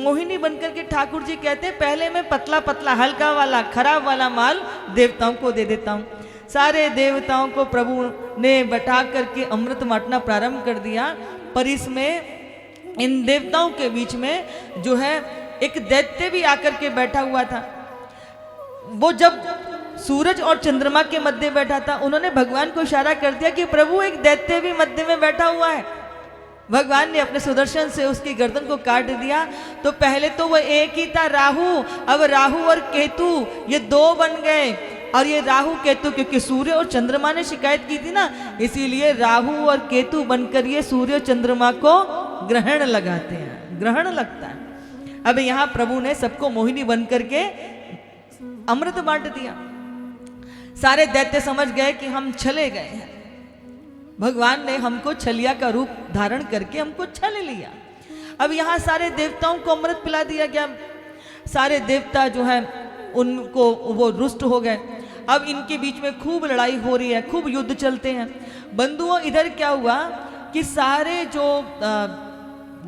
मोहिनी बनकर के ठाकुर जी कहते हैं पहले मैं पतला पतला हल्का वाला खराब वाला माल देवताओं को दे देता हूँ। सारे देवताओं को प्रभु ने बैठा करके अमृत बांटना प्रारंभ कर दिया। पर इसमें इन देवताओं के बीच में जो है एक दैत्य भी आकर के बैठा हुआ था। वो जब सूरज और चंद्रमा के मध्य बैठा था, उन्होंने भगवान को इशारा कर दिया कि प्रभु एक दैत्य भी मध्य में बैठा हुआ है। भगवान ने अपने सुदर्शन से उसकी गर्दन को काट दिया। तो पहले तो वो एक ही था राहु, अब राहु और केतु ये दो बन गए। और ये राहु केतु, क्योंकि सूर्य और चंद्रमा ने शिकायत की थी ना, इसीलिए राहु और केतु बनकर ये सूर्य और चंद्रमा को ग्रहण लगाते हैं, ग्रहण लगता है। अब यहाँ प्रभु ने सबको मोहिनी बनकर के अमृत बांट दिया। सारे दैत्य समझ गए कि हम छले गए हैं, भगवान ने हमको छलिया का रूप धारण करके हमको छल लिया। अब यहाँ सारे देवताओं को अमृत पिला दिया गया। सारे देवता जो है उनको वो रुष्ट हो गए। अब इनके बीच में खूब लड़ाई हो रही है, खूब युद्ध चलते हैं। बंधुओं इधर क्या हुआ कि सारे जो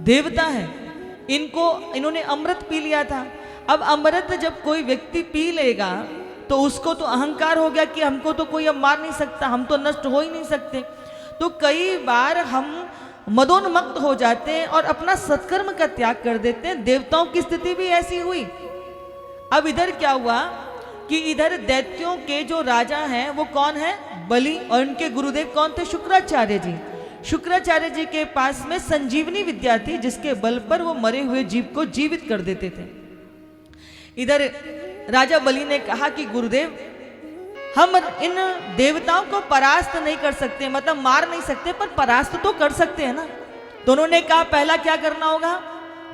देवता हैं इन्होंने अमृत पी लिया था। अब अमृत जब कोई व्यक्ति पी लेगा तो उसको तो अहंकार हो गया कि हमको तो कोई अब मार नहीं सकता, हम तो नष्ट हो ही नहीं सकते। तो कई बार हम मदोन्मत्त हो जाते हैं और अपना सत्कर्म का त्याग कर देते हैं। देवताओं की स्थिति भी ऐसी हुई। अब इधर क्या हुआ कि इधर दैत्यों के जो राजा हैं वो कौन है? बलि। और उनके गुरुदेव कौन थे? शुक्राचार्य जी। शुक्राचार्य जी के पास में संजीवनी विद्या थी, जिसके बल पर वो मरे हुए जीव को जीवित कर देते थे। इधर राजा बलि ने कहा कि गुरुदेव हम इन देवताओं को परास्त नहीं कर सकते, मतलब मार नहीं सकते, पर परास्त तो कर सकते हैं ना। तो उन्होंने कहा पहला क्या करना होगा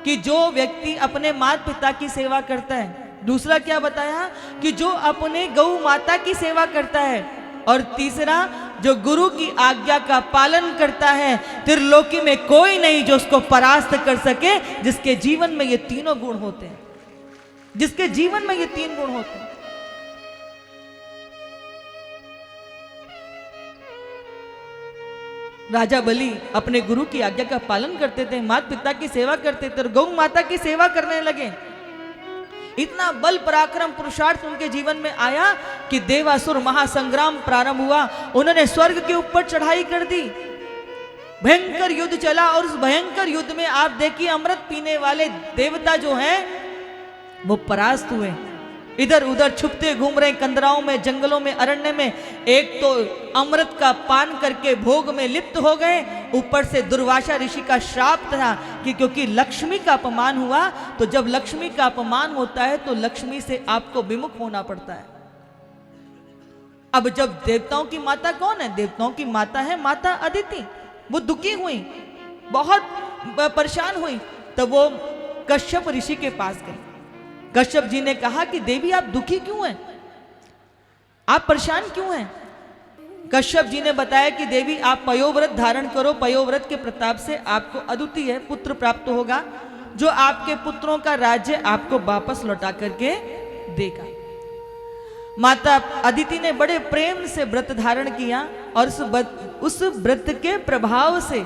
कि जो व्यक्ति अपने माता पिता की सेवा करता है, दूसरा क्या बताया कि जो अपने गौ माता की सेवा करता है, और तीसरा जो गुरु की आज्ञा का पालन करता है, त्रिलोकी में कोई नहीं जो उसको परास्त कर सके, जिसके जीवन में ये तीनों गुण होते हैं, जिसके जीवन में ये तीन गुण होते हैं। राजा बलि अपने गुरु की आज्ञा का पालन करते थे, माता पिता की सेवा करते थे और गौ माता की सेवा करने लगे। इतना बल पराक्रम पुरुषार्थ उनके जीवन में आया कि देवासुर महासंग्राम प्रारंभ हुआ। उन्होंने स्वर्ग के ऊपर चढ़ाई कर दी, भयंकर युद्ध चला। और उस भयंकर युद्ध में आप देखिए अमृत पीने वाले देवता जो हैं वो परास्त हुए। इधर उधर छुपते घूम रहे, कंदराओं में, जंगलों में, अरण्य में। एक तो अमृत का पान करके भोग में लिप्त हो गए, ऊपर से दुर्वासा ऋषि का श्राप था कि क्योंकि लक्ष्मी का अपमान हुआ, तो जब लक्ष्मी का अपमान होता है तो लक्ष्मी से आपको विमुख होना पड़ता है। अब जब देवताओं की माता कौन है? देवताओं की माता है माता अदिति। वो दुखी हुई, बहुत परेशान हुई, तब वो कश्यप ऋषि के पास गई। कश्यप जी ने कहा कि देवी आप दुखी क्यों हैं, आप परेशान क्यों हैं? कश्यप जी ने बताया कि देवी आप पयोव्रत धारण करो, पयोव्रत के प्रताप से आपको अद्वितीय पुत्र प्राप्त होगा, जो आपके पुत्रों का राज्य आपको वापस लौटा करके देगा। माता अदिति ने बड़े प्रेम से व्रत धारण किया और उस व्रत के प्रभाव से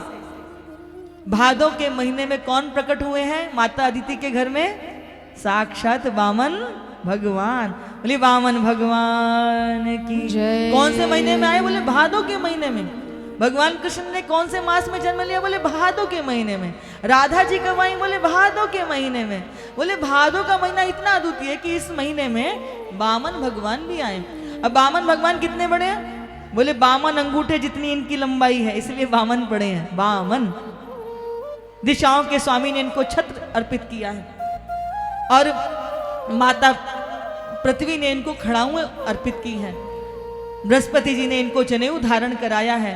भादों के महीने में कौन प्रकट हुए हैं माता अदिति के घर में? साक्षात वामन भगवान। बोले वामन भगवान की जय। कौन से महीने में आए? बोले भादों के महीने में। भगवान कृष्ण ने कौन से मास में जन्म लिया? बोले भादों के महीने में। राधा जी कब आई? बोले भादों के महीने में। बोले भादों का महीना इतना अद्वितीय है कि इस महीने में वामन भगवान भी आए। अब वामन भगवान कितने बड़े हैं? बोले वामन अंगूठे जितनी इनकी लंबाई है, इसलिए वामन पड़े हैं। वामन दिशाओं के स्वामी ने इनको छत्र अर्पित किया है, और माता पृथ्वी ने इनको खड़ाऊं अर्पित की है। बृहस्पति जी ने इनको जनेऊ धारण कराया है।